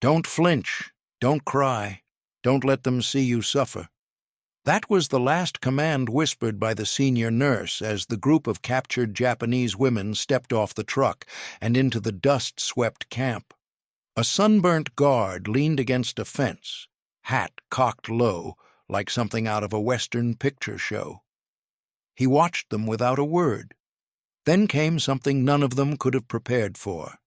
Don't flinch, don't cry, don't let them see you suffer. That was the last command whispered by the senior nurse as the group of captured Japanese women stepped off the truck and into the dust-swept camp. A sunburnt guard leaned against a fence, hat cocked low, like something out of a Western picture show. He watched them without a word. Then came something none of them could have prepared for.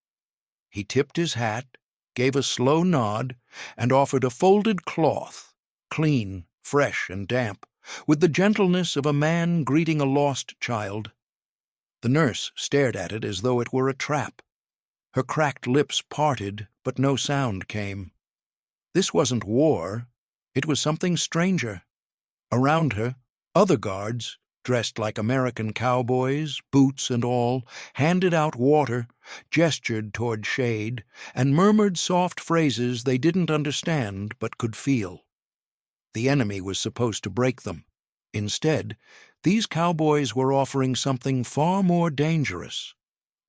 He tipped his hat, gave a slow nod, and offered a folded cloth, clean, fresh, and damp, with the gentleness of a man greeting a lost child. The nurse stared at it as though it were a trap. Her cracked lips parted, but no sound came. This wasn't war. It was something stranger. Around her, other guards, dressed like American cowboys, boots and all, handed out water, gestured toward shade, and murmured soft phrases they didn't understand but could feel. The enemy was supposed to break them. Instead, these cowboys were offering something far more dangerous: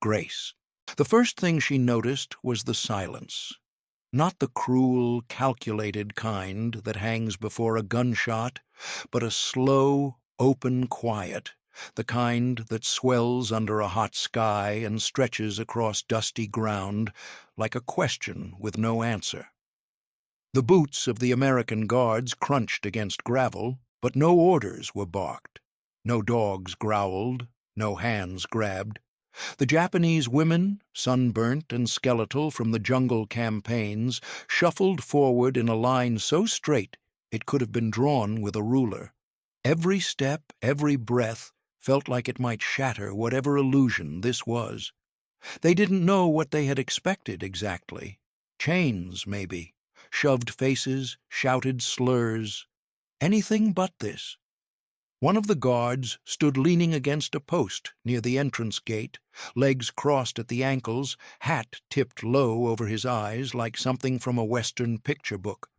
grace. The first thing she noticed was the silence. Not the cruel, calculated kind that hangs before a gunshot, but a slow, open quiet, the kind that swells under a hot sky and stretches across dusty ground like a question with no answer. The boots of the American guards crunched against gravel, but no orders were barked. No dogs growled, no hands grabbed. The Japanese women, sunburnt and skeletal from the jungle campaigns, shuffled forward in a line so straight it could have been drawn with a ruler. Every step, every breath, felt like it might shatter whatever illusion this was. They didn't know what they had expected exactly. Chains, maybe. Shoved faces, shouted slurs. Anything but this. One of the guards stood leaning against a post near the entrance gate, legs crossed at the ankles, hat tipped low over his eyes like something from a Western picture book.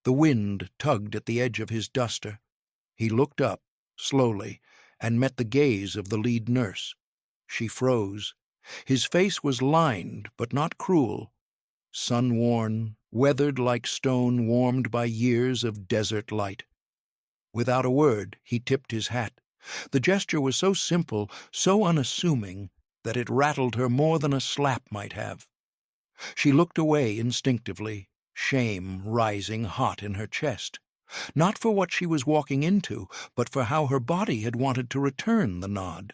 The wind tugged at the edge of his duster. He looked up, slowly, and met the gaze of the lead nurse. She froze. His face was lined, but not cruel. Sun-worn, weathered like stone warmed by years of desert light. Without a word, he tipped his hat. The gesture was so simple, so unassuming, that it rattled her more than a slap might have. She looked away instinctively, shame rising hot in her chest. Not for what she was walking into, but for how her body had wanted to return the nod.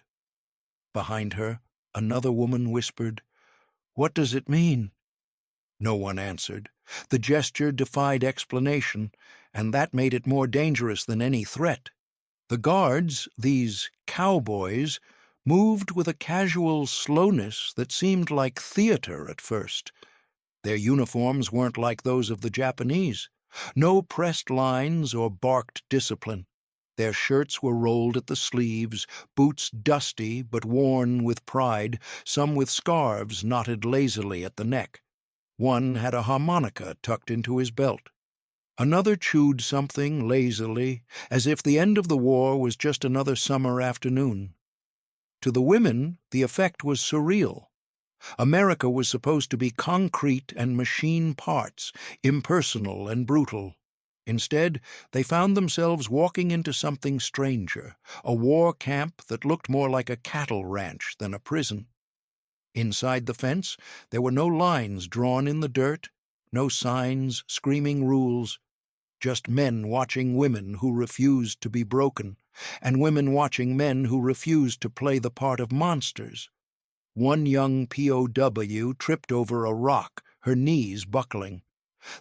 Behind her, another woman whispered, "What does it mean?" No one answered. The gesture defied explanation, and that made it more dangerous than any threat. The guards, these cowboys, moved with a casual slowness that seemed like theater at first. Their uniforms weren't like those of the Japanese. No pressed lines or barked discipline. Their shirts were rolled at the sleeves, boots dusty but worn with pride, some with scarves knotted lazily at the neck. One had a harmonica tucked into his belt. Another chewed something lazily, as if the end of the war was just another summer afternoon. To the women, the effect was surreal. America was supposed to be concrete and machine parts, impersonal and brutal. Instead, they found themselves walking into something stranger, a war camp that looked more like a cattle ranch than a prison. Inside the fence, there were no lines drawn in the dirt, no signs screaming rules, just men watching women who refused to be broken, and women watching men who refused to play the part of monsters. One young POW tripped over a rock, her knees buckling.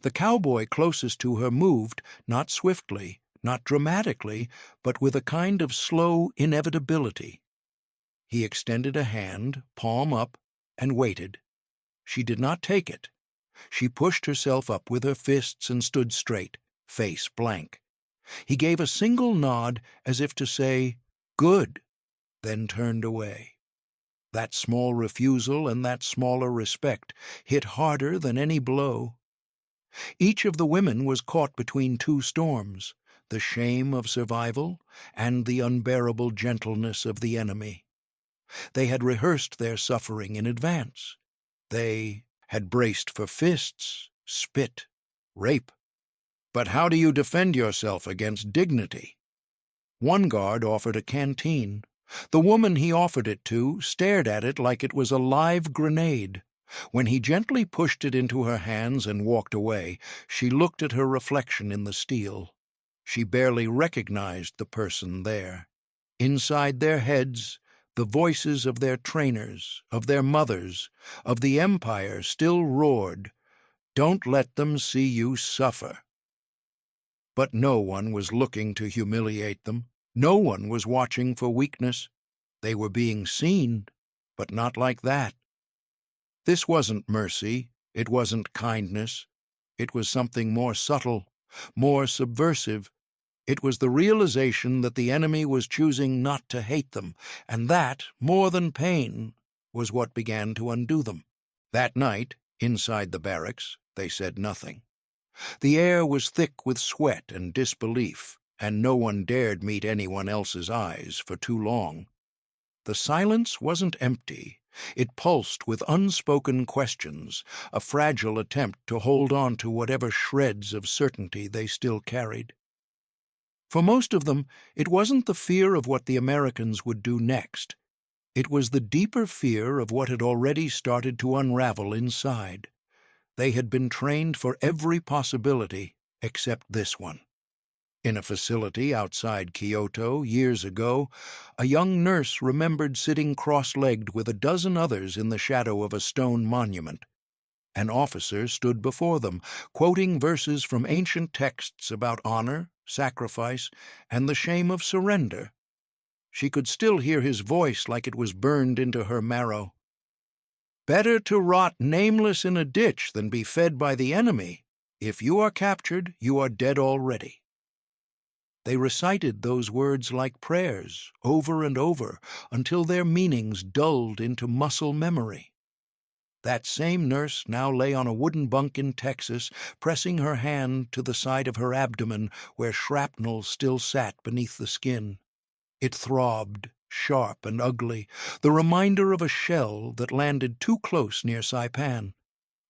The cowboy closest to her moved, not swiftly, not dramatically, but with a kind of slow inevitability. He extended a hand, palm up, and waited. She did not take it. She pushed herself up with her fists and stood straight, face blank. He gave a single nod as if to say, "Good," then turned away. That small refusal and that smaller respect hit harder than any blow. Each of the women was caught between two storms, the shame of survival and the unbearable gentleness of the enemy. They had rehearsed their suffering in advance. They had braced for fists, spit, rape. But how do you defend yourself against dignity? One guard offered a canteen. The woman he offered it to stared at it like it was a live grenade. When he gently pushed it into her hands and walked away, she looked at her reflection in the steel. She barely recognized the person there. Inside their heads, the voices of their trainers, of their mothers, of the empire still roared, "Don't let them see you suffer." But no one was looking to humiliate them. No one was watching for weakness. They were being seen, but not like that. This wasn't mercy. It wasn't kindness. It was something more subtle, more subversive. It was the realization that the enemy was choosing not to hate them, and that, more than pain, was what began to undo them. That night, inside the barracks, they said nothing. The air was thick with sweat and disbelief, and no one dared meet anyone else's eyes for too long. The silence wasn't empty. It pulsed with unspoken questions, a fragile attempt to hold on to whatever shreds of certainty they still carried. For most of them, it wasn't the fear of what the Americans would do next. It was the deeper fear of what had already started to unravel inside. They had been trained for every possibility except this one. In a facility outside Kyoto years ago, a young nurse remembered sitting cross-legged with a dozen others in the shadow of a stone monument. An officer stood before them, quoting verses from ancient texts about honor, sacrifice, and the shame of surrender. She could still hear his voice like it was burned into her marrow. "Better to rot nameless in a ditch than be fed by the enemy. If you are captured, you are dead already." They recited those words like prayers, over and over, until their meanings dulled into muscle memory. That same nurse now lay on a wooden bunk in Texas, pressing her hand to the side of her abdomen where shrapnel still sat beneath the skin. It throbbed, sharp and ugly, the reminder of a shell that landed too close near Saipan.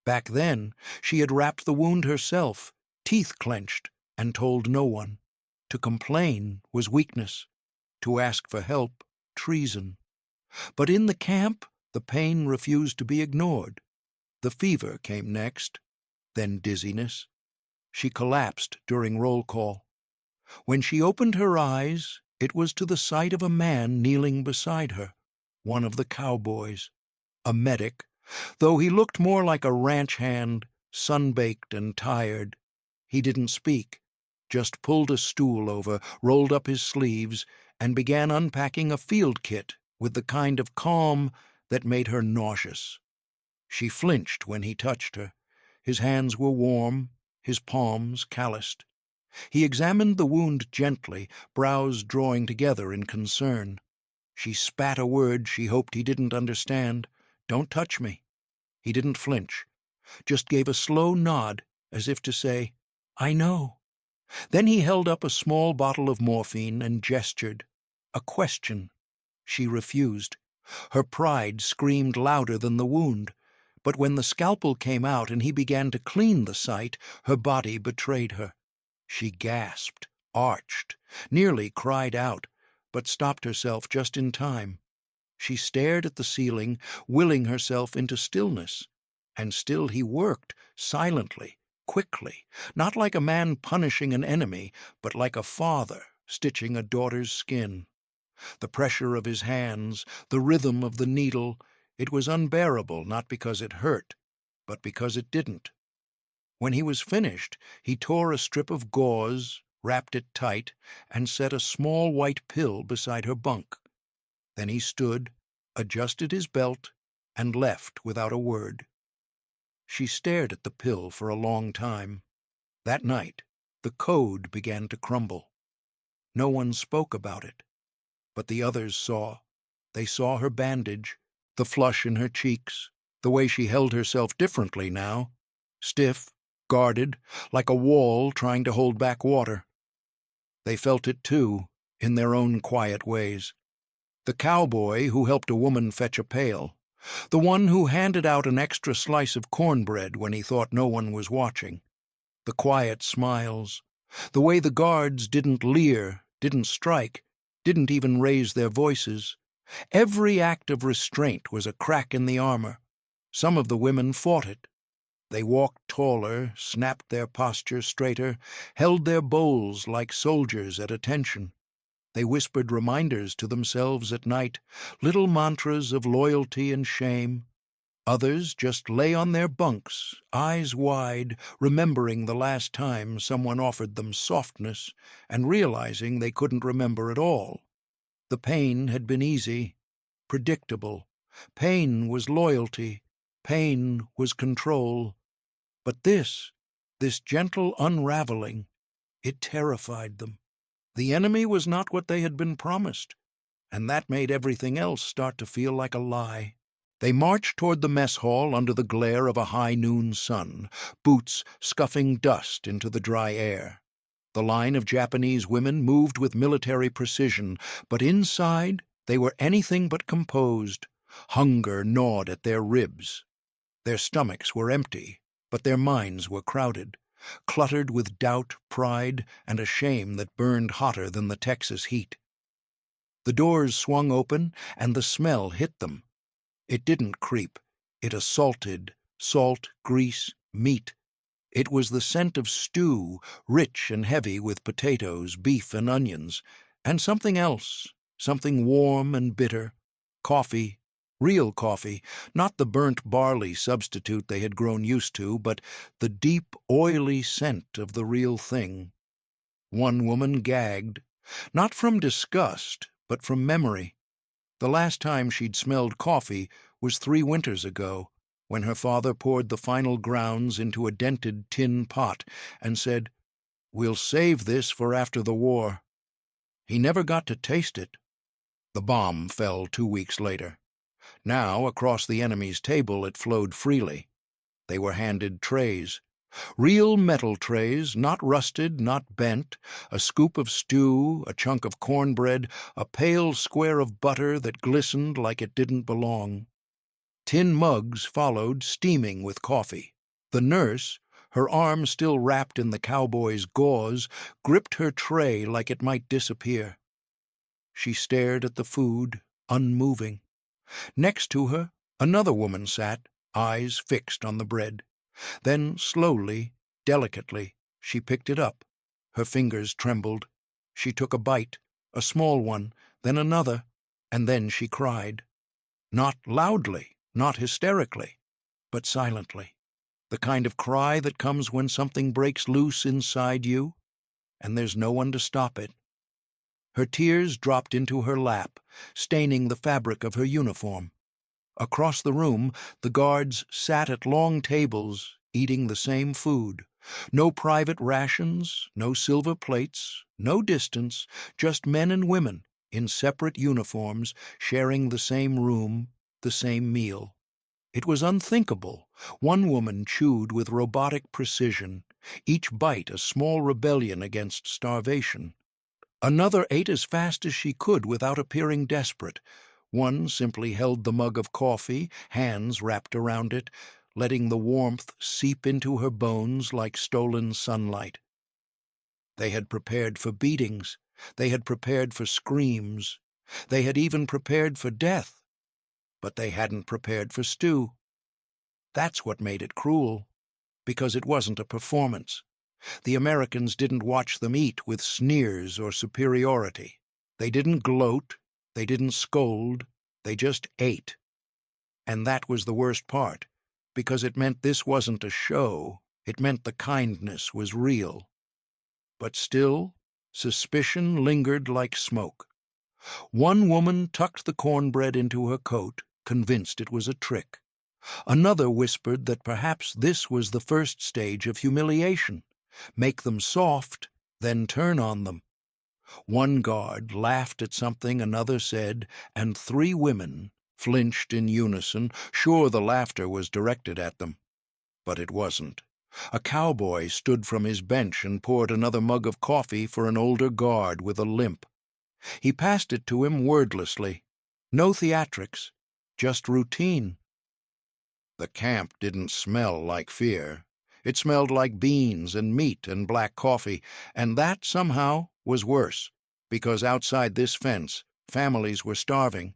Back then, she had wrapped the wound herself, teeth clenched, and told no one. To complain was weakness. To ask for help, treason. But in the camp, the pain refused to be ignored. The fever came next, then dizziness. She collapsed during roll call. When she opened her eyes, it was to the sight of a man kneeling beside her, one of the cowboys, a medic, though he looked more like a ranch hand, sun-baked and tired. He didn't speak, just pulled a stool over, rolled up his sleeves, and began unpacking a field kit with the kind of calm that made her nauseous. She flinched when he touched her. His hands were warm, his palms calloused. He examined the wound gently, brows drawing together in concern. She spat a word she hoped he didn't understand. "Don't touch me." He didn't flinch, just gave a slow nod as if to say, "I know." Then he held up a small bottle of morphine and gestured. A question. She refused. Her pride screamed louder than the wound. But when the scalpel came out and he began to clean the site, her body betrayed her. She gasped, arched, nearly cried out, but stopped herself just in time. She stared at the ceiling, willing herself into stillness. And still he worked, silently, quickly, not like a man punishing an enemy, but like a father stitching a daughter's skin. The pressure of his hands, the rhythm of the needle, it was unbearable not because it hurt, but because it didn't. When he was finished, he tore a strip of gauze, wrapped it tight, and set a small white pill beside her bunk. Then he stood, adjusted his belt, and left without a word. She stared at the pill for a long time. That night, the code began to crumble. No one spoke about it. But the others saw. They saw her bandage, the flush in her cheeks, the way she held herself differently now, stiff, guarded, like a wall trying to hold back water. They felt it too, in their own quiet ways. The cowboy who helped a woman fetch a pail, The one who handed out an extra slice of cornbread when he thought no one was watching. The quiet smiles. The way the guards didn't leer, didn't strike, didn't even raise their voices. Every act of restraint was a crack in the armor. Some of the women fought it. They walked taller, snapped their posture straighter, held their bowls like soldiers at attention. They whispered reminders to themselves at night, little mantras of loyalty and shame. Others just lay on their bunks, eyes wide, remembering the last time someone offered them softness and realizing they couldn't remember at all. The pain had been easy, predictable. Pain was loyalty. Pain was control. But this gentle unraveling, it terrified them. The enemy was not what they had been promised, and that made everything else start to feel like a lie. They marched toward the mess hall under the glare of a high noon sun, boots scuffing dust into the dry air. The line of Japanese women moved with military precision, but inside they were anything but composed. Hunger gnawed at their ribs. Their stomachs were empty, but their minds were crowded, cluttered with doubt, pride, and a shame that burned hotter than the Texas heat. The doors swung open, and the smell hit them. It didn't creep. It assaulted, salt, grease, meat. It was the scent of stew, rich and heavy with potatoes, beef, and onions, and something else, something warm and bitter. Coffee, real coffee, not the burnt barley substitute they had grown used to, but the deep, oily scent of the real thing. One woman gagged, not from disgust, but from memory. The last time she'd smelled coffee was 3 winters ago, when her father poured the final grounds into a dented tin pot and said, "We'll save this for after the war." He never got to taste it. The bomb fell 2 weeks later. Now, across the enemy's table, it flowed freely. They were handed trays. Real metal trays, not rusted, not bent, a scoop of stew, a chunk of cornbread, a pale square of butter that glistened like it didn't belong. Tin mugs followed, steaming with coffee. The nurse, her arm still wrapped in the cowboy's gauze, gripped her tray like it might disappear. She stared at the food, unmoving. Next to her, another woman sat, eyes fixed on the bread. Then, slowly, delicately, she picked it up. Her fingers trembled. She took a bite, a small one, then another, and then she cried. Not loudly, not hysterically, but silently. The kind of cry that comes when something breaks loose inside you, and there's no one to stop it. Her tears dropped into her lap, staining the fabric of her uniform. Across the room, the guards sat at long tables, eating the same food. No private rations, no silver plates, no distance, just men and women, in separate uniforms, sharing the same room, the same meal. It was unthinkable. One woman chewed with robotic precision, each bite a small rebellion against starvation. Another ate as fast as she could without appearing desperate. One simply held the mug of coffee, hands wrapped around it, letting the warmth seep into her bones like stolen sunlight. They had prepared for beatings. They had prepared for screams. They had even prepared for death. But they hadn't prepared for stew. That's what made it cruel, because it wasn't a performance. The Americans didn't watch them eat with sneers or superiority. They didn't gloat. They didn't scold, they just ate. And that was the worst part, because it meant this wasn't a show, it meant the kindness was real. But still, suspicion lingered like smoke. One woman tucked the cornbread into her coat, convinced it was a trick. Another whispered that perhaps this was the first stage of humiliation. Make them soft, then turn on them. One guard laughed at something another said, and 3 women flinched in unison, sure the laughter was directed at them. But it wasn't. A cowboy stood from his bench and poured another mug of coffee for an older guard with a limp. He passed it to him wordlessly. No theatrics, just routine. The camp didn't smell like fear. It smelled like beans and meat and black coffee, and that, somehow, was worse, because outside this fence, families were starving.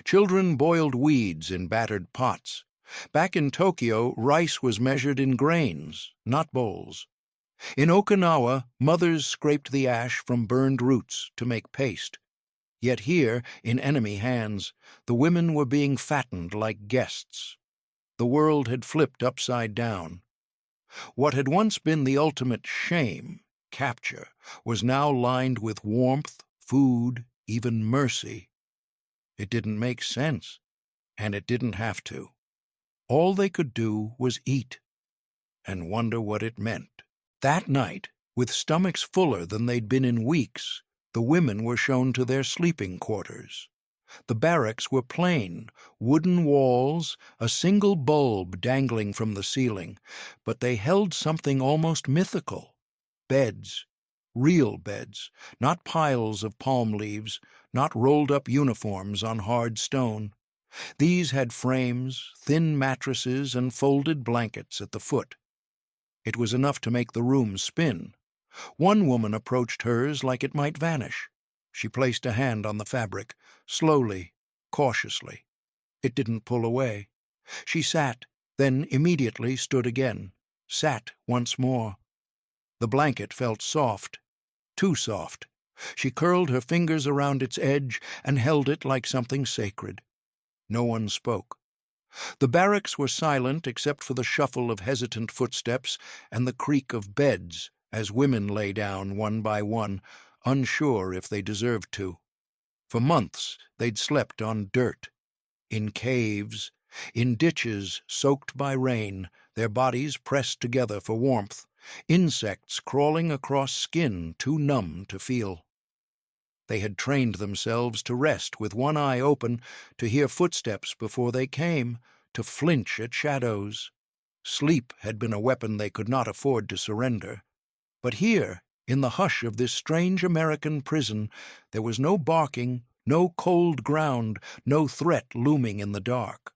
Children boiled weeds in battered pots. Back in Tokyo, rice was measured in grains, not bowls. In Okinawa, mothers scraped the ash from burned roots to make paste. Yet here, in enemy hands, the women were being fattened like guests. The world had flipped upside down. What had once been the ultimate shame, capture, was now lined with warmth, food, even mercy. It didn't make sense, and it didn't have to. All they could do was eat, and wonder what it meant. That night, with stomachs fuller than they'd been in weeks, the women were shown to their sleeping quarters. The barracks were plain, wooden walls, a single bulb dangling from the ceiling, but they held something almost mythical. Beds, real beds, not piles of palm leaves, not rolled-up uniforms on hard stone. These had frames, thin mattresses, and folded blankets at the foot. It was enough to make the room spin. One woman approached hers like it might vanish. She placed a hand on the fabric, slowly, cautiously. It didn't pull away. She sat, then immediately stood again, sat once more. The blanket felt soft, too soft. She curled her fingers around its edge and held it like something sacred. No one spoke. The barracks were silent except for the shuffle of hesitant footsteps and the creak of beds as women lay down one by one, unsure if they deserved to. For months they'd slept on dirt, in caves, in ditches soaked by rain, their bodies pressed together for warmth, insects crawling across skin too numb to feel. They had trained themselves to rest with one eye open, to hear footsteps before they came, to flinch at shadows. Sleep had been a weapon they could not afford to surrender. But here, in the hush of this strange American prison, there was no barking, no cold ground, no threat looming in the dark.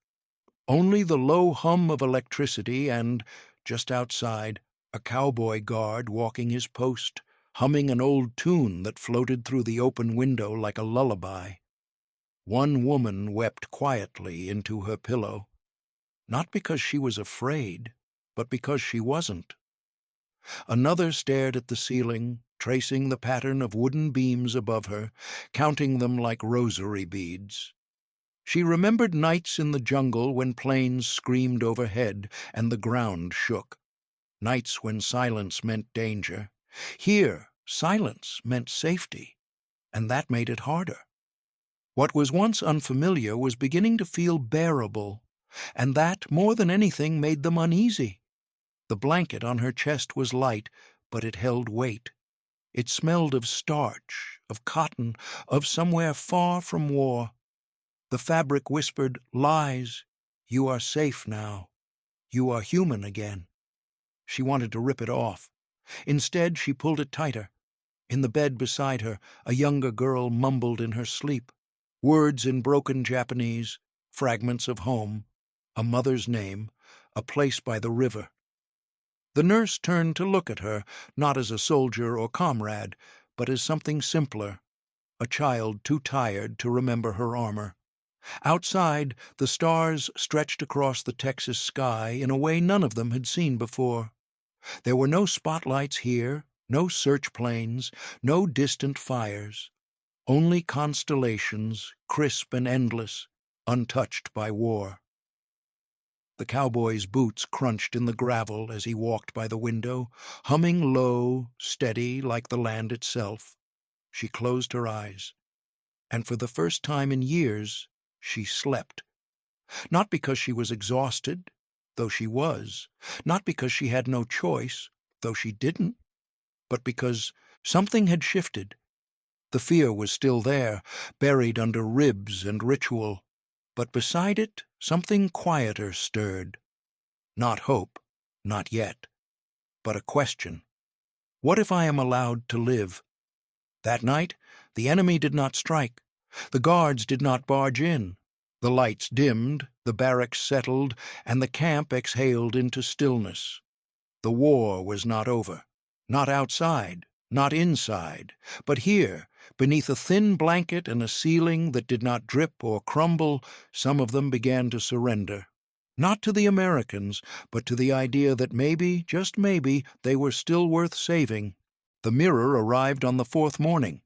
Only the low hum of electricity and, just outside, a cowboy guard walking his post, humming an old tune that floated through the open window like a lullaby. One woman wept quietly into her pillow, not because she was afraid, but because she wasn't. Another stared at the ceiling, tracing the pattern of wooden beams above her, counting them like rosary beads. She remembered nights in the jungle when planes screamed overhead and the ground shook. Nights when silence meant danger. Here, silence meant safety, and that made it harder. What was once unfamiliar was beginning to feel bearable, and that, more than anything, made them uneasy. The blanket on her chest was light, but it held weight. It smelled of starch, of cotton, of somewhere far from war. The fabric whispered, "Lies. You are safe now. You are human again." She wanted to rip it off. Instead, she pulled it tighter. In the bed beside her, a younger girl mumbled in her sleep, words in broken Japanese, fragments of home, a mother's name, a place by the river. The nurse turned to look at her, not as a soldier or comrade, but as something simpler, a child too tired to remember her armor. Outside, the stars stretched across the Texas sky in a way none of them had seen before. There were no spotlights here, no search planes, no distant fires. Only constellations, crisp and endless, untouched by war. The cowboy's boots crunched in the gravel as he walked by the window, humming low, steady like the land itself. She closed her eyes, and for the first time in years, she slept. Not because she was exhausted, though she was, not because she had no choice, though she didn't, but because something had shifted. The fear was still there, buried under ribs and ritual, but beside it something quieter stirred. Not hope, not yet, but a question. What if I am allowed to live? That night, the enemy did not strike. The guards did not barge in. The lights dimmed, the barracks settled, and the camp exhaled into stillness. The war was not over. Not outside, not inside, but here, beneath a thin blanket and a ceiling that did not drip or crumble, some of them began to surrender. Not to the Americans, but to the idea that maybe, just maybe, they were still worth saving. The mirror arrived on the fourth morning.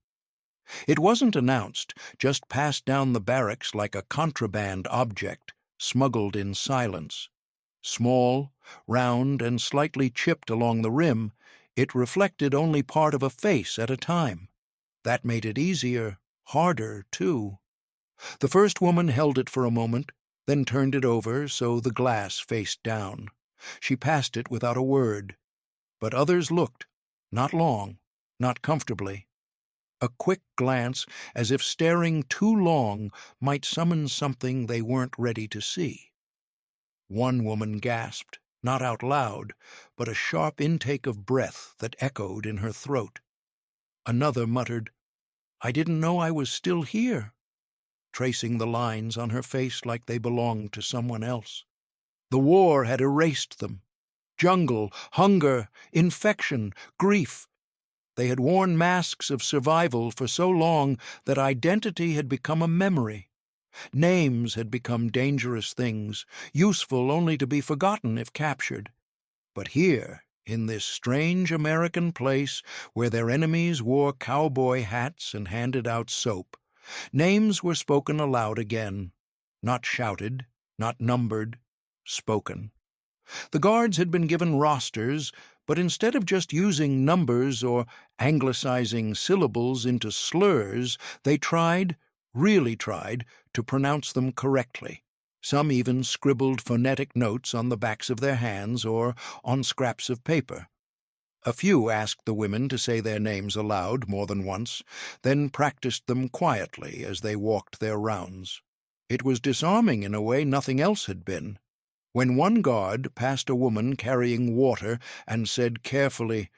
It wasn't announced, just passed down the barracks like a contraband object, smuggled in silence. Small, round, and slightly chipped along the rim, it reflected only part of a face at a time. That made it easier, harder, too. The first woman held it for a moment, then turned it over so the glass faced down. She passed it without a word. But others looked, not long, not comfortably. A quick glance, as if staring too long, might summon something they weren't ready to see. One woman gasped, not out loud, but a sharp intake of breath that echoed in her throat. Another muttered, "I didn't know I was still here," tracing the lines on her face like they belonged to someone else. The war had erased them. Jungle, hunger, infection, grief. They had worn masks of survival for so long that identity had become a memory. Names had become dangerous things, useful only to be forgotten if captured. But here, in this strange American place where their enemies wore cowboy hats and handed out soap, names were spoken aloud again, not shouted, not numbered, spoken. The guards had been given rosters, but instead of just using numbers or anglicizing syllables into slurs, they really tried, to pronounce them correctly. Some even scribbled phonetic notes on the backs of their hands or on scraps of paper. A few asked the women to say their names aloud more than once, then practiced them quietly as they walked their rounds. It was disarming in a way nothing else had been. When one guard passed a woman carrying water and said carefully,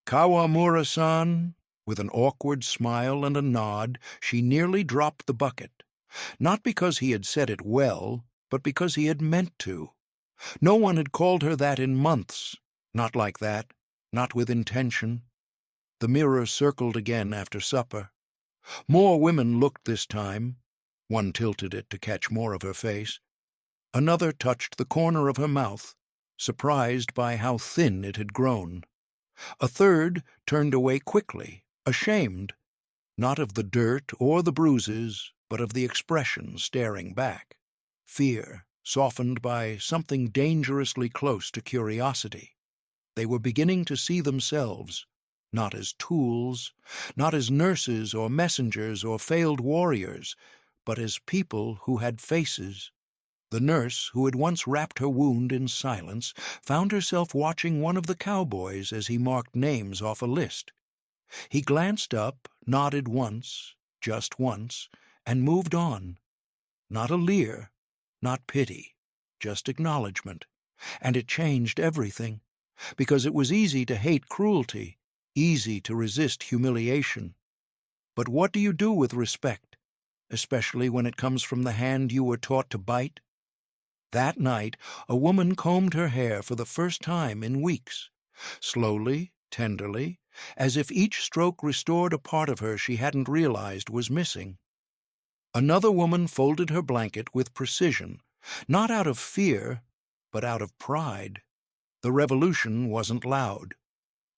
"Kawamura-san," with an awkward smile and a nod, she nearly dropped the bucket. Not because he had said it well, but because he had meant to. No one had called her that in months. Not like that. Not with intention. The mirror circled again after supper. More women looked this time. One tilted it to catch more of her face. Another touched the corner of her mouth, surprised by how thin it had grown. A third turned away quickly, ashamed, not of the dirt or the bruises, but of the expression staring back. Fear, softened by something dangerously close to curiosity. They were beginning to see themselves, not as tools, not as nurses or messengers or failed warriors, but as people who had faces. The nurse, who had once wrapped her wound in silence, found herself watching one of the cowboys as he marked names off a list. He glanced up, nodded once, just once, and moved on. Not a leer, not pity, just acknowledgment. And it changed everything, because it was easy to hate cruelty, easy to resist humiliation. But what do you do with respect, especially when it comes from the hand you were taught to bite? That night, a woman combed her hair for the first time in weeks, slowly, tenderly, as if each stroke restored a part of her she hadn't realized was missing. Another woman folded her blanket with precision, not out of fear, but out of pride. The revolution wasn't loud.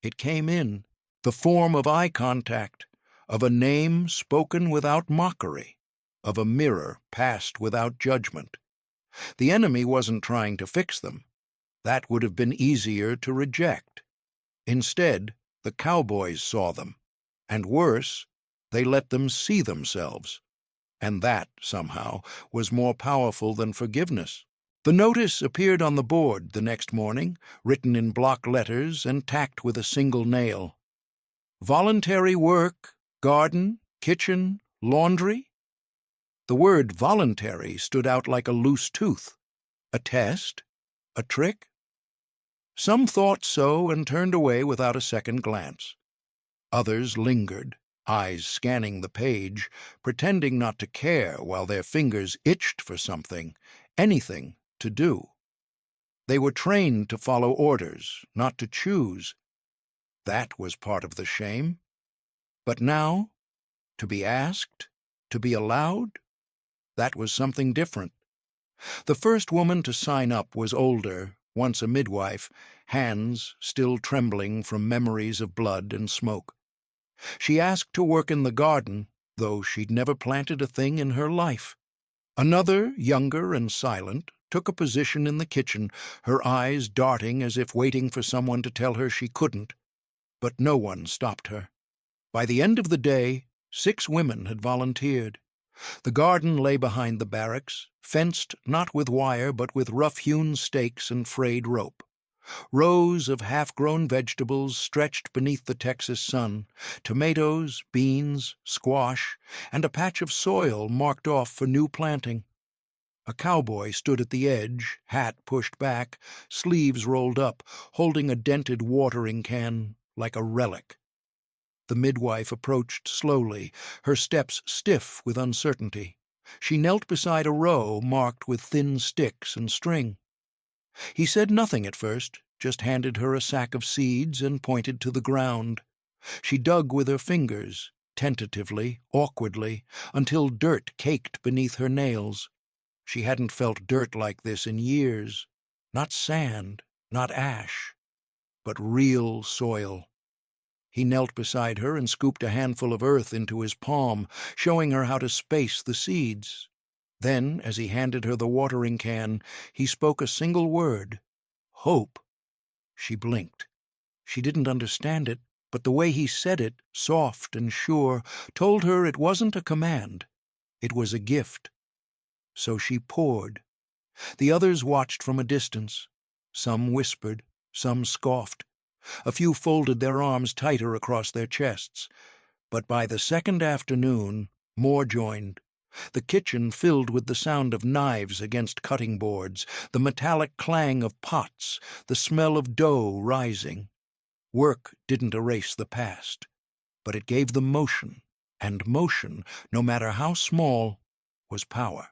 It came in, the form of eye contact, of a name spoken without mockery, of a mirror passed without judgment. The enemy wasn't trying to fix them. That would have been easier to reject. Instead, the cowboys saw them. And worse, they let them see themselves. And that, somehow, was more powerful than forgiveness. The notice appeared on the board the next morning, written in block letters and tacked with a single nail. Voluntary work, garden, kitchen, laundry? The word voluntary stood out like a loose tooth. A test? A trick? Some thought so and turned away without a second glance. Others lingered, eyes scanning the page, pretending not to care while their fingers itched for something, anything to do. They were trained to follow orders, not to choose. That was part of the shame. But now, to be asked, to be allowed, that was something different. The first woman to sign up was older, once a midwife, hands still trembling from memories of blood and smoke. She asked to work in the garden, though she'd never planted a thing in her life. Another, younger and silent, took a position in the kitchen, her eyes darting as if waiting for someone to tell her she couldn't. But no one stopped her. By the end of the day, 6 women had volunteered. The garden lay behind the barracks, fenced not with wire but with rough-hewn stakes and frayed rope. Rows of half-grown vegetables stretched beneath the Texas sun, tomatoes, beans, squash, and a patch of soil marked off for new planting. A cowboy stood at the edge, hat pushed back, sleeves rolled up, holding a dented watering can like a relic. The midwife approached slowly, her steps stiff with uncertainty. She knelt beside a row marked with thin sticks and string. He said nothing at first, just handed her a sack of seeds and pointed to the ground. She dug with her fingers, tentatively, awkwardly, until dirt caked beneath her nails. She hadn't felt dirt like this in years. Not sand, not ash, but real soil. He knelt beside her and scooped a handful of earth into his palm, showing her how to space the seeds. Then, as he handed her the watering can, he spoke a single word, "Hope." She blinked. She didn't understand it, but the way he said it, soft and sure, told her it wasn't a command. It was a gift. So she poured. The others watched from a distance. Some whispered, some scoffed. A few folded their arms tighter across their chests. But by the second afternoon, more joined. The kitchen filled with the sound of knives against cutting boards, the metallic clang of pots, the smell of dough rising. Work didn't erase the past, but it gave them motion, and motion, no matter how small, was power.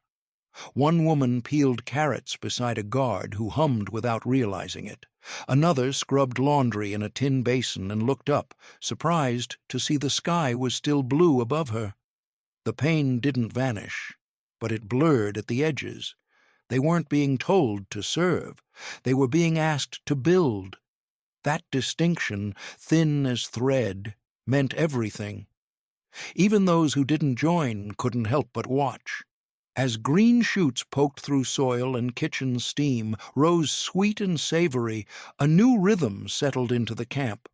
One woman peeled carrots beside a guard who hummed without realizing it. Another scrubbed laundry in a tin basin and looked up, surprised to see the sky was still blue above her. The pain didn't vanish, but it blurred at the edges. They weren't being told to serve. They were being asked to build. That distinction, thin as thread, meant everything. Even those who didn't join couldn't help but watch. As green shoots poked through soil and kitchen steam, rose sweet and savory, a new rhythm settled into the camp.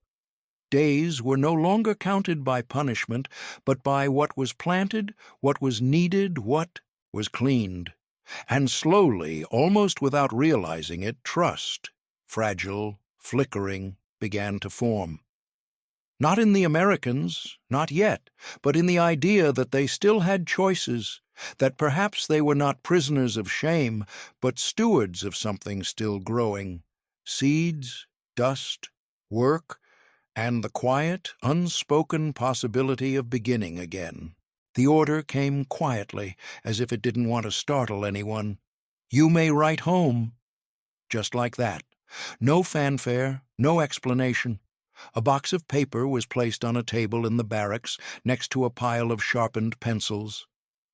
Days were no longer counted by punishment, but by what was planted, what was needed, what was cleaned. And slowly, almost without realizing it, trust, fragile, flickering, began to form. Not in the Americans, not yet, but in the idea that they still had choices, that perhaps they were not prisoners of shame, but stewards of something still growing. Seeds, dust, work, and the quiet, unspoken possibility of beginning again. The order came quietly, as if it didn't want to startle anyone. "You may write home." Just like that. No fanfare, no explanation. A box of paper was placed on a table in the barracks, next to a pile of sharpened pencils.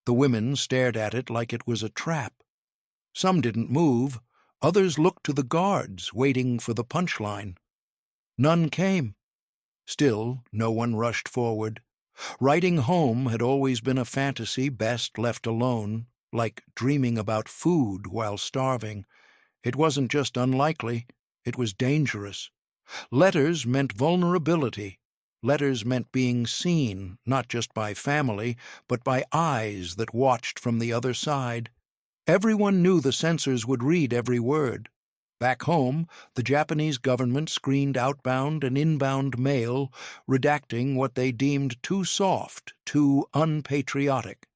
The women stared at it like it was a trap. Some didn't move. Others looked to the guards, waiting for the punchline. None came. Still, no one rushed forward. Writing home had always been a fantasy best left alone, like dreaming about food while starving. It wasn't just unlikely, it was dangerous. Letters meant vulnerability. Letters meant being seen, not just by family, but by eyes that watched from the other side. Everyone knew the censors would read every word. Back home, the Japanese government screened outbound and inbound mail, redacting what they deemed too soft, too unpatriotic.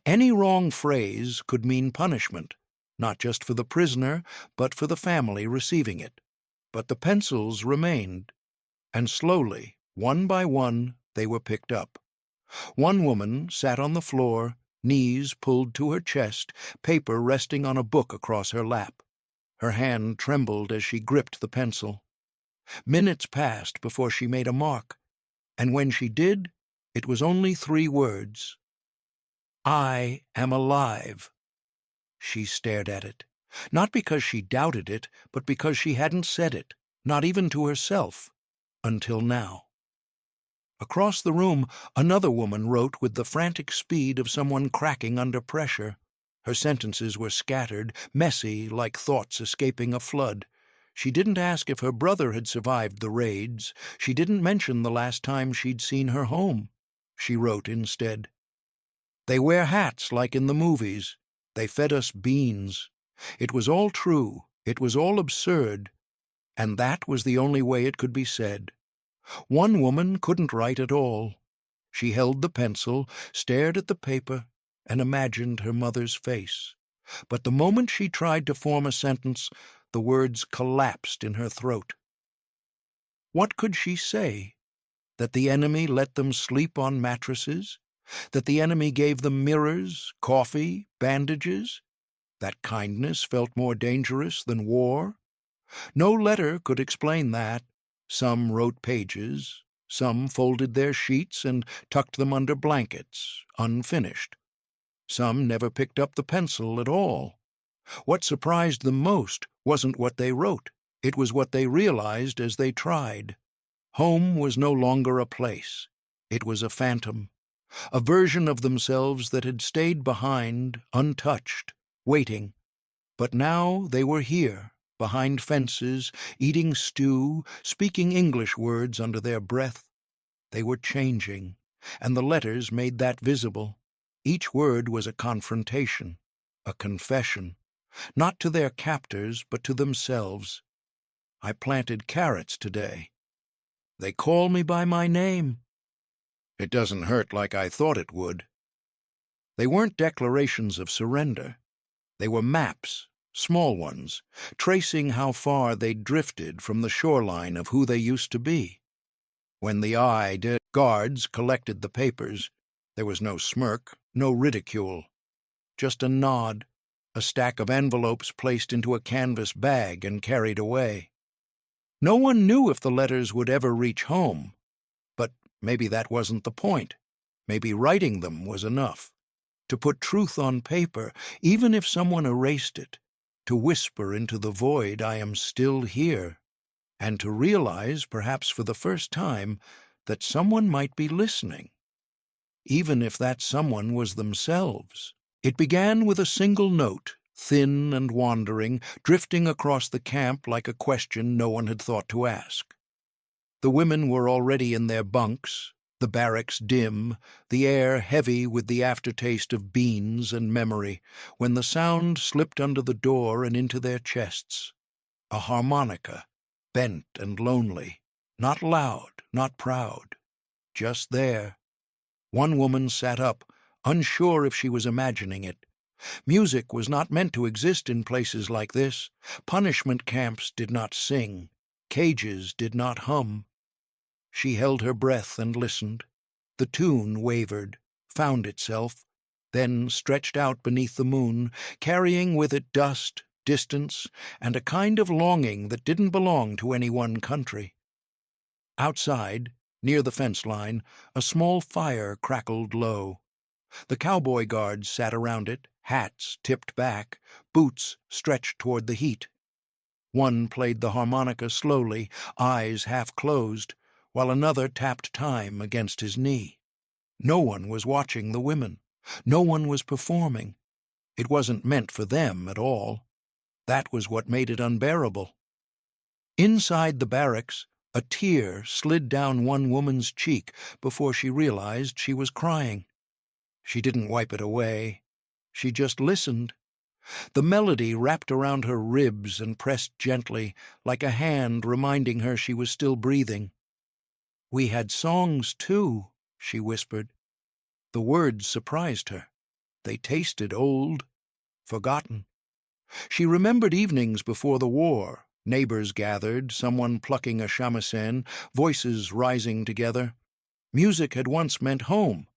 Any wrong phrase could mean punishment, not just for the prisoner, but for the family receiving it. But the pencils remained, and slowly, one by one, they were picked up. One woman sat on the floor, knees pulled to her chest, paper resting on a book across her lap. Her hand trembled as she gripped the pencil. Minutes passed before she made a mark, and when she did, it was only 3 words. "I am alive." She stared at it, not because she doubted it, but because she hadn't said it, not even to herself, until now. Across the room, another woman wrote with the frantic speed of someone cracking under pressure. Her sentences were scattered, messy, like thoughts escaping a flood. She didn't ask if her brother had survived the raids. She didn't mention the last time she'd seen her home. She wrote instead, "They wear hats like in the movies. They fed us beans. It was all true. It was all absurd. And that was the only way it could be said." One woman couldn't write at all. She held the pencil, stared at the paper, and imagined her mother's face. But the moment she tried to form a sentence, the words collapsed in her throat. What could she say? That the enemy let them sleep on mattresses? That the enemy gave them mirrors, coffee, bandages? That kindness felt more dangerous than war? No letter could explain that. Some wrote pages, some folded their sheets and tucked them under blankets, unfinished. Some never picked up the pencil at all. What surprised them most wasn't what they wrote, it was what they realized as they tried. Home was no longer a place. It was a phantom, a version of themselves that had stayed behind, untouched, waiting. But now they were here, behind fences, eating stew, speaking English words under their breath. They were changing, and the letters made that visible. Each word was a confrontation, a confession, not to their captors, but to themselves. "I planted carrots today. They call me by my name. It doesn't hurt like I thought it would." They weren't declarations of surrender. They were maps, small ones, tracing how far they'd drifted from the shoreline of who they used to be. When the guards collected the papers, there was no smirk, no ridicule, just a nod, a stack of envelopes placed into a canvas bag and carried away. No one knew if the letters would ever reach home, but maybe that wasn't the point. Maybe writing them was enough. To put truth on paper, even if someone erased it, to whisper into the void, "I am still here," and to realize, perhaps for the first time, that someone might be listening, even if that someone was themselves. It began with a single note, thin and wandering, drifting across the camp like a question no one had thought to ask. The women were already in their bunks, the barracks dim, the air heavy with the aftertaste of beans and memory, when the sound slipped under the door and into their chests. A harmonica, bent and lonely, not loud, not proud, just there. One woman sat up, unsure if she was imagining it. Music was not meant to exist in places like this. Punishment camps did not sing. Cages did not hum. She held her breath and listened. The tune wavered, found itself, then stretched out beneath the moon, carrying with it dust, distance, and a kind of longing that didn't belong to any one country. Outside, near the fence line, a small fire crackled low. The cowboy guards sat around it, hats tipped back, boots stretched toward the heat. One played the harmonica slowly, eyes half closed, while another tapped time against his knee. No one was watching the women. No one was performing. It wasn't meant for them at all. That was what made it unbearable. Inside the barracks, a tear slid down one woman's cheek before she realized she was crying. She didn't wipe it away. She just listened. The melody wrapped around her ribs and pressed gently, like a hand reminding her she was still breathing. "We had songs, too," she whispered. The words surprised her. They tasted old, forgotten. She remembered evenings before the war, neighbors gathered, someone plucking a shamisen, voices rising together. Music had once meant home,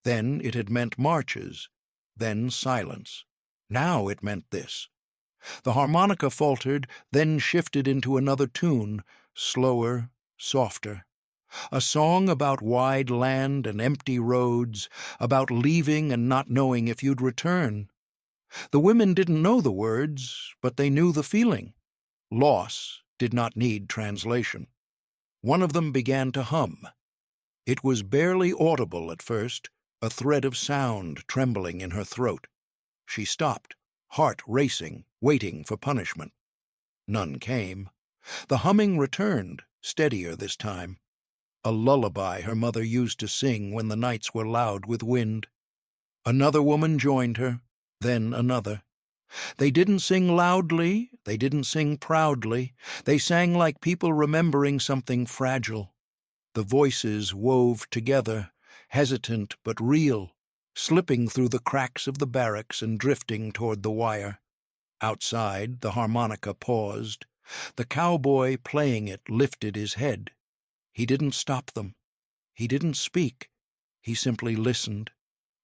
Then it had meant marches, then silence. Now it meant this. The harmonica faltered, then shifted into another tune, slower, softer. A song about wide land and empty roads, about leaving and not knowing if you'd return. The women didn't know the words, but they knew the feeling. Loss did not need translation. One of them began to hum. It was barely audible at first, a thread of sound trembling in her throat. She stopped, heart racing, waiting for punishment. None came. The humming returned, steadier this time. A lullaby her mother used to sing when the nights were loud with wind. Another woman joined her, then another. They didn't sing loudly, they didn't sing proudly. They sang like people remembering something fragile. The voices wove together, hesitant but real, slipping through the cracks of the barracks and drifting toward the wire. Outside, the harmonica paused. The cowboy playing it lifted his head. He didn't stop them. He didn't speak. He simply listened.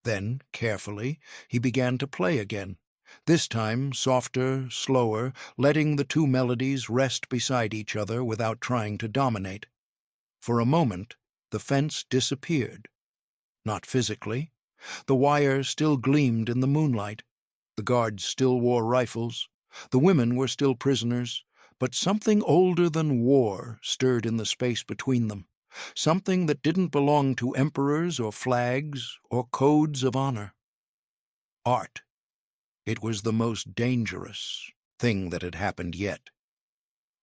Then, carefully, he began to play again. This time, softer, slower, letting the two melodies rest beside each other without trying to dominate. For a moment, the fence disappeared. Not physically. The wire still gleamed in the moonlight. The guards still wore rifles. The women were still prisoners. But something older than war stirred in the space between them. Something that didn't belong to emperors or flags or codes of honor. Art. It was the most dangerous thing that had happened yet.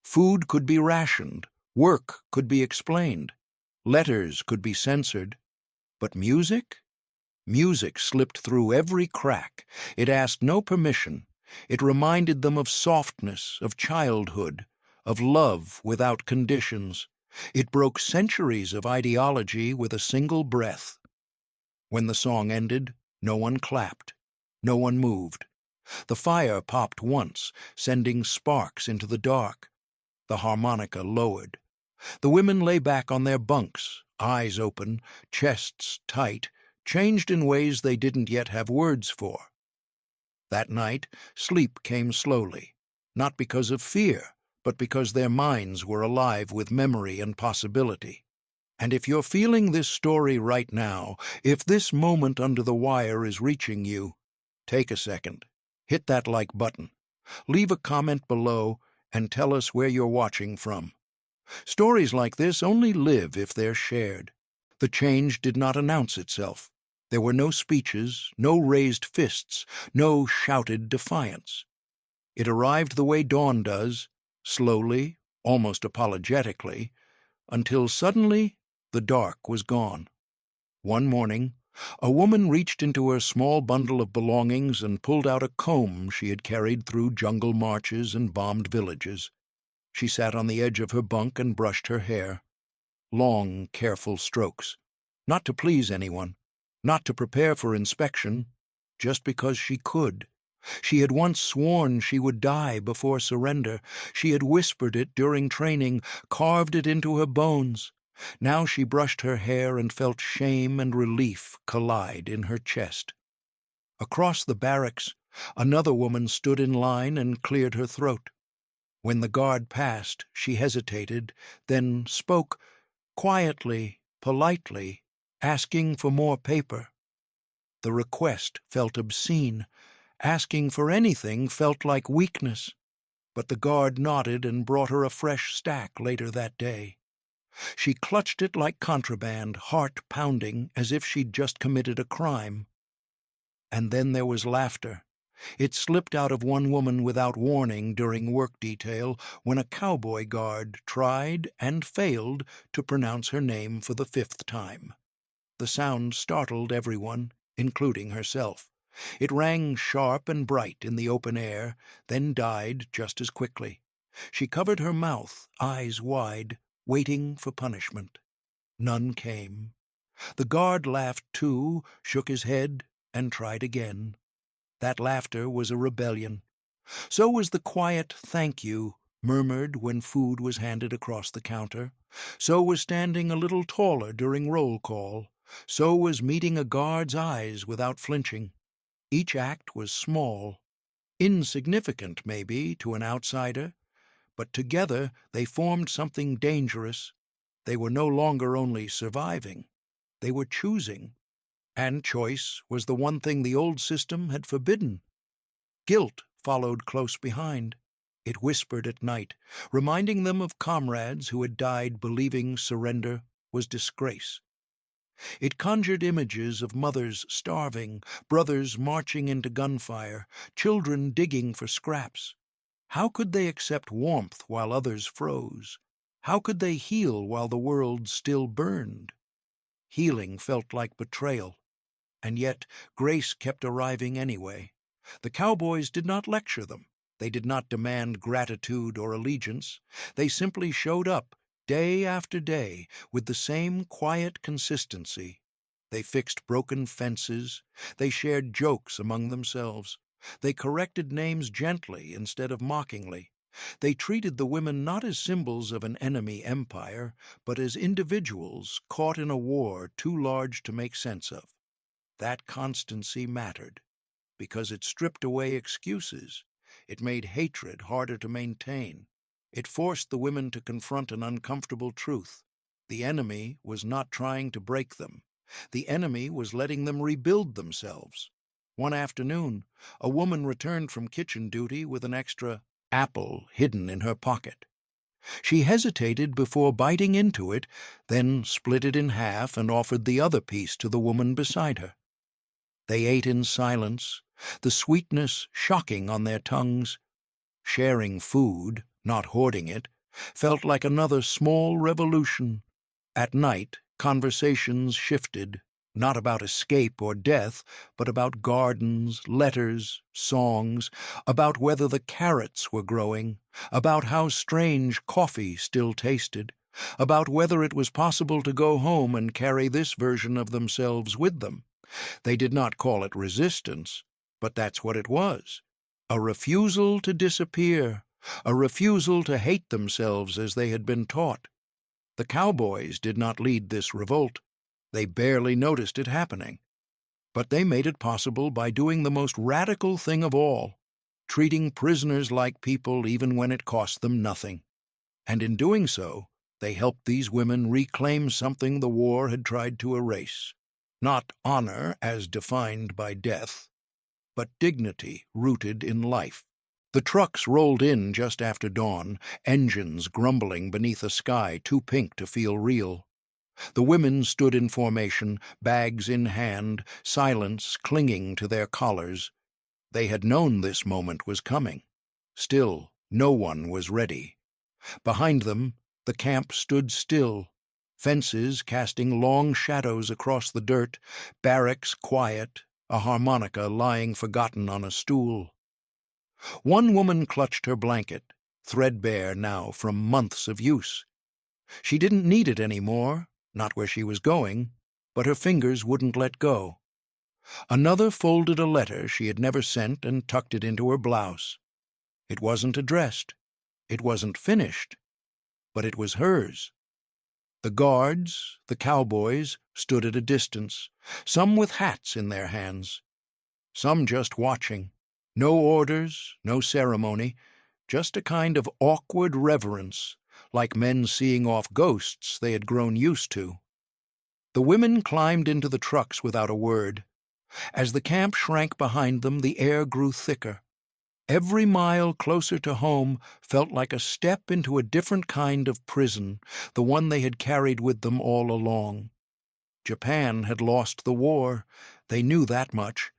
Food could be rationed. Work could be explained. Letters could be censored. But music? Music slipped through every crack. It asked no permission. It reminded them of softness, of childhood, of love without conditions. It broke centuries of ideology with a single breath. When the song ended, no one clapped. No one moved. The fire popped once, sending sparks into the dark. The harmonica lowered. The women lay back on their bunks, eyes open, chests tight, changed in ways they didn't yet have words for. That night, sleep came slowly, not because of fear, but because their minds were alive with memory and possibility. And if you're feeling this story right now, if this moment under the wire is reaching you, take a second. Hit that like button. Leave a comment below and tell us where you're watching from. Stories like this only live if they're shared. The change did not announce itself. There were no speeches, no raised fists, no shouted defiance. It arrived the way dawn does, slowly, almost apologetically, until suddenly the dark was gone. One morning, a woman reached into her small bundle of belongings and pulled out a comb she had carried through jungle marches and bombed villages. She sat on the edge of her bunk and brushed her hair. Long, careful strokes. Not to please anyone, not to prepare for inspection, just because she could. She had once sworn she would die before surrender. She had whispered it during training, carved it into her bones. Now she brushed her hair and felt shame and relief collide in her chest. Across the barracks, another woman stood in line and cleared her throat. When the guard passed, she hesitated, then spoke, quietly, politely, asking for more paper. The request felt obscene. Asking for anything felt like weakness. But the guard nodded and brought her a fresh stack later that day. She clutched it like contraband, heart pounding, as if she'd just committed a crime. And then there was laughter. It slipped out of one woman without warning during work detail when a cowboy guard tried and failed to pronounce her name for the 5th time. The sound startled everyone, including herself. It rang sharp and bright in the open air, then died just as quickly. She covered her mouth, eyes wide, waiting for punishment. None came. The guard laughed too, shook his head, and tried again. That laughter was a rebellion. So was the quiet thank you, murmured when food was handed across the counter. So was standing a little taller during roll call. So was meeting a guard's eyes without flinching. Each act was small, insignificant maybe to an outsider, but together they formed something dangerous. They were no longer only surviving, they were choosing. And choice was the one thing the old system had forbidden. Guilt followed close behind. It whispered at night, reminding them of comrades who had died believing surrender was disgrace. It conjured images of mothers starving, brothers marching into gunfire, children digging for scraps. How could they accept warmth while others froze? How could they heal while the world still burned? Healing felt like betrayal, and yet grace kept arriving anyway. The cowboys did not lecture them. They did not demand gratitude or allegiance. They simply showed up, day after day, with the same quiet consistency. They fixed broken fences. They shared jokes among themselves. They corrected names gently instead of mockingly. They treated the women not as symbols of an enemy empire, but as individuals caught in a war too large to make sense of. That constancy mattered, because it stripped away excuses. It made hatred harder to maintain. It forced the women to confront an uncomfortable truth. The enemy was not trying to break them. The enemy was letting them rebuild themselves. One afternoon, a woman returned from kitchen duty with an extra apple hidden in her pocket. She hesitated before biting into it, then split it in half and offered the other piece to the woman beside her. They ate in silence, the sweetness shocking on their tongues. Sharing food, not hoarding it, felt like another small revolution. At night, conversations shifted, not about escape or death, but about gardens, letters, songs, about whether the carrots were growing, about how strange coffee still tasted, about whether it was possible to go home and carry this version of themselves with them. They did not call it resistance, but that's what it was. A refusal to disappear, a refusal to hate themselves as they had been taught. The cowboys did not lead this revolt. They barely noticed it happening. But they made it possible by doing the most radical thing of all, treating prisoners like people even when it cost them nothing. And in doing so, they helped these women reclaim something the war had tried to erase. Not honor as defined by death, but dignity rooted in life. The trucks rolled in just after dawn, engines grumbling beneath a sky too pink to feel real. The women stood in formation, bags in hand, silence clinging to their collars. They had known this moment was coming. Still, no one was ready. Behind them, the camp stood still, fences casting long shadows across the dirt, barracks quiet, a harmonica lying forgotten on a stool. One woman clutched her blanket, threadbare now from months of use. She didn't need it anymore, not where she was going, but her fingers wouldn't let go. Another folded a letter she had never sent and tucked it into her blouse. It wasn't addressed. It wasn't finished. But it was hers. The guards, the cowboys, stood at a distance, some with hats in their hands, some just watching. No orders, no ceremony, just a kind of awkward reverence, like men seeing off ghosts they had grown used to. The women climbed into the trucks without a word. As the camp shrank behind them, the air grew thicker. Every mile closer to home felt like a step into a different kind of prison, the one they had carried with them all along. Japan had lost the war, they knew that much,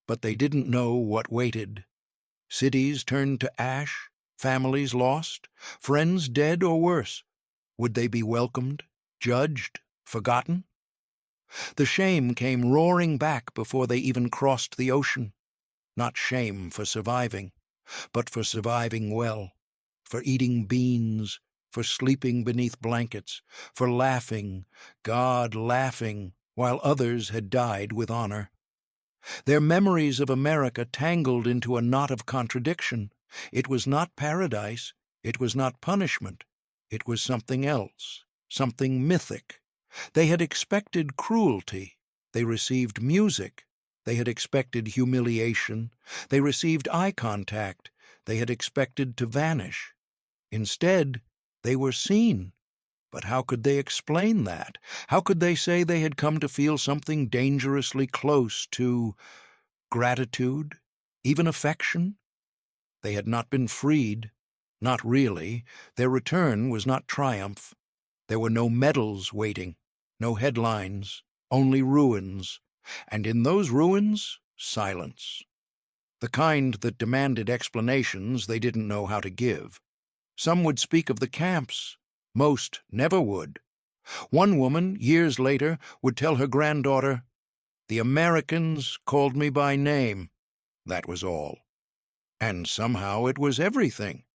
but they didn't know what waited. Cities turned to ash, families lost, friends dead or worse. Would they be welcomed, judged, forgotten? The shame came roaring back before they even crossed the ocean. Not shame for surviving, but for surviving well, for eating beans, for sleeping beneath blankets, for laughing, God laughing, while others had died with honor. Their memories of America tangled into a knot of contradiction. It was not paradise, it was not punishment, it was something else, something mythic. They had expected cruelty. They received music. They had expected humiliation. They received eye contact. They had expected to vanish. Instead, they were seen. But how could they explain that? How could they say they had come to feel something dangerously close to gratitude, even affection? They had not been freed. Not really. Their return was not triumph. There were no medals waiting, no headlines, only ruins, and in those ruins, silence. The kind that demanded explanations they didn't know how to give. Some would speak of the camps. Most never would. One woman, years later, would tell her granddaughter, "The Americans called me by name." That was all. And somehow it was everything,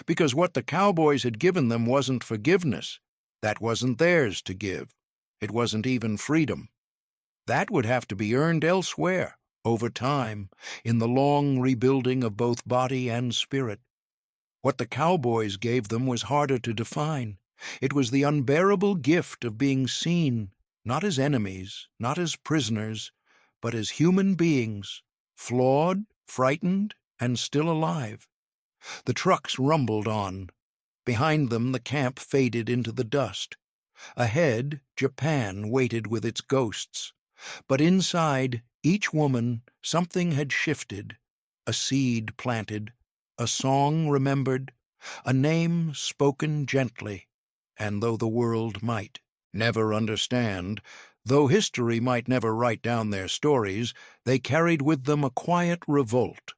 because what the cowboys had given them wasn't forgiveness. That wasn't theirs to give. It wasn't even freedom. That would have to be earned elsewhere, over time, in the long rebuilding of both body and spirit. What the cowboys gave them was harder to define. It was the unbearable gift of being seen, not as enemies, not as prisoners, but as human beings, flawed, frightened, and still alive. The trucks rumbled on. Behind them the camp faded into the dust. Ahead, Japan waited with its ghosts. But inside, each woman, something had shifted, a seed planted, a song remembered, a name spoken gently. And though the world might never understand, though history might never write down their stories, they carried with them a quiet revolt,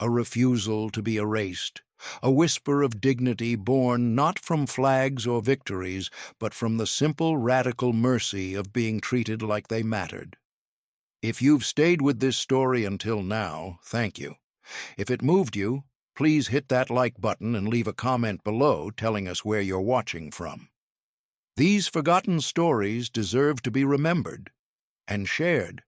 a refusal to be erased, a whisper of dignity born not from flags or victories, but from the simple radical mercy of being treated like they mattered. If you've stayed with this story until now, thank you. If it moved you, please hit that like button and leave a comment below telling us where you're watching from. These forgotten stories deserve to be remembered and shared.